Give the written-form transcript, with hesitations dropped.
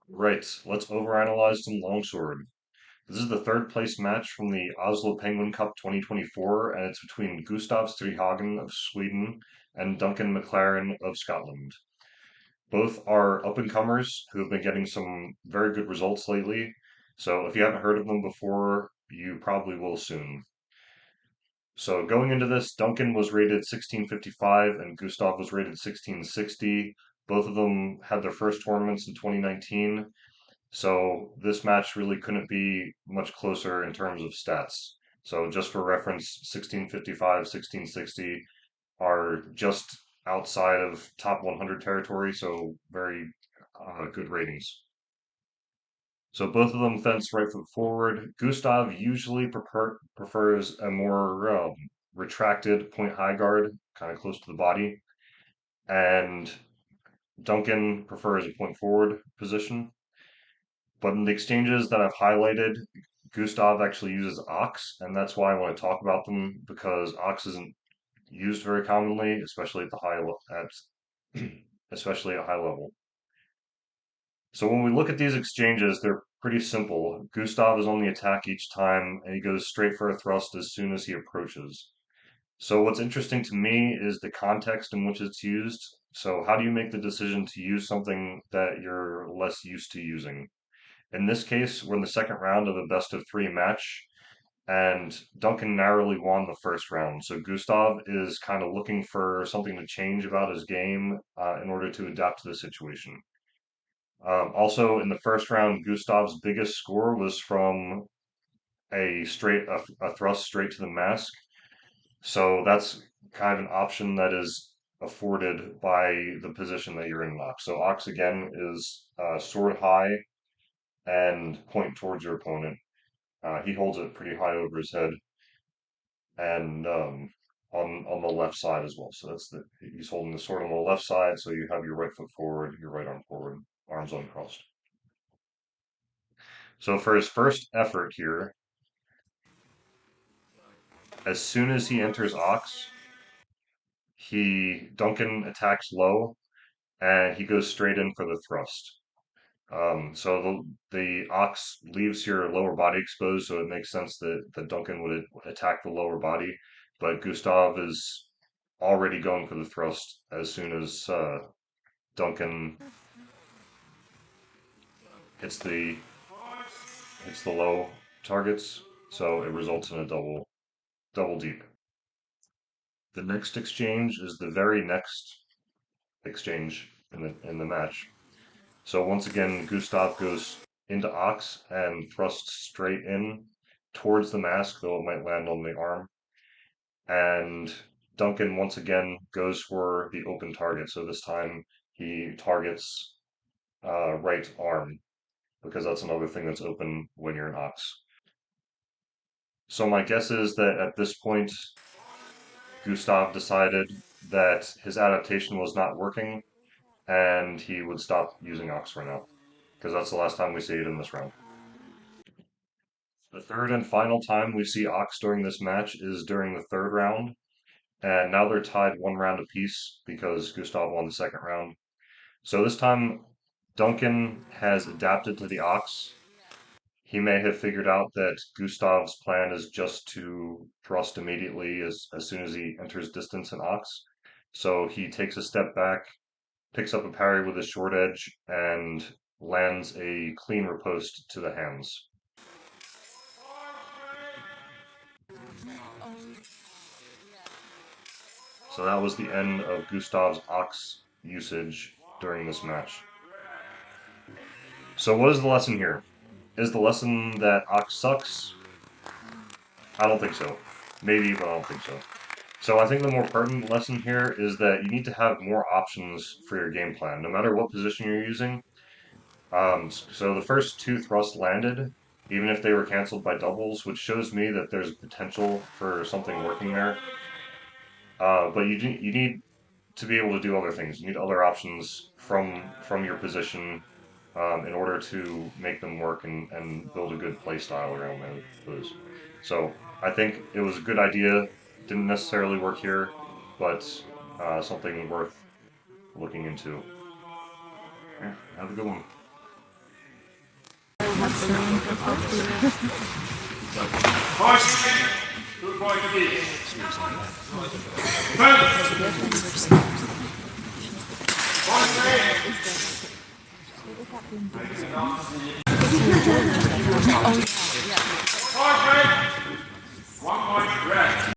Right, let's overanalyze some Longsword. This is the third place match from the Oslo Penguin Cup 2024, and it's between Gustav Strihagen of Sweden and Duncan McLaren of Scotland. Both are up-and-comers who have been getting some very good results lately, so if you haven't heard of them before, you probably will soon. So going into this, Duncan was rated 1655 and Gustav was rated 1660. Both of them had their first tournaments in 2019, so this match really couldn't be much closer in terms of stats. So just for reference, 1655, 1660 are just outside of top 100 territory, so very good ratings. So both of them fence right foot forward. Gustav usually prefers a more retracted point high guard, kind of close to the body, and Duncan prefers a point forward position. But in the exchanges that I've highlighted, Gustav actually uses Ox, and that's why I want to talk about them because Ox isn't used very commonly, especially at the especially at high level. So when we look at these exchanges, they're pretty simple. Gustav is on the attack each time, and he goes straight for a thrust as soon as he approaches. So what's interesting to me is the context in which it's used. So how do you make the decision to use something that you're less used to using? In this case, we're in the second round of a best of three match, and Duncan narrowly won the first round. So Gustav is kind of looking for something to change about his game in order to adapt to the situation. Also, in the first round, Gustav's biggest score was from a thrust straight to the mask. So that's kind of an option that is afforded by the position that you're in Ox. So Ox again is sword high and point towards your opponent. He holds it pretty high over his head and on the left side as well. So he's holding the sword on the left side. So you have your right foot forward, your right arm forward, arms uncrossed. So for his first effort here, as soon as he enters Ox, Duncan attacks low and he goes straight in for the thrust. So the Ox leaves your lower body exposed, so it makes sense that Duncan would attack the lower body, but Gustav is already going for the thrust as soon as Duncan hits the low targets, so it results in a double deep. The next exchange is the very next exchange in the match. So once again, Gustav goes into Ox and thrusts straight in towards the mask, though it might land on the arm. And Duncan once again goes for the open target. So this time he targets right arm because that's another thing that's open when you're in Ox. So my guess is that at this point, Gustav decided that his adaptation was not working and he would stop using Ox for now because that's the last time we see it in this round. The third and final time we see Ox during this match is during the third round, and now they're tied one round apiece because Gustav won the second round. So this time Duncan has adapted to the Ox. He may have figured out that Gustav's plan is just to thrust immediately as soon as he enters distance in Ox. So he takes a step back, picks up a parry with his short edge, and lands a clean riposte to the hands. So that was the end of Gustav's Ox usage during this match. So what is the lesson here? Is the lesson that Ox sucks? I don't think so. Maybe, but I don't think so. So I think the more pertinent lesson here is that you need to have more options for your game plan, no matter what position you're using. So the first two thrusts landed, even if they were canceled by doubles, which shows me that there's potential for something working there. But you need to be able to do other things. You need other options from your position in order to make them work and build a good play style around those. So I think it was a good idea. Didn't necessarily work here, but something worth looking into. Yeah, have a good one. Oh,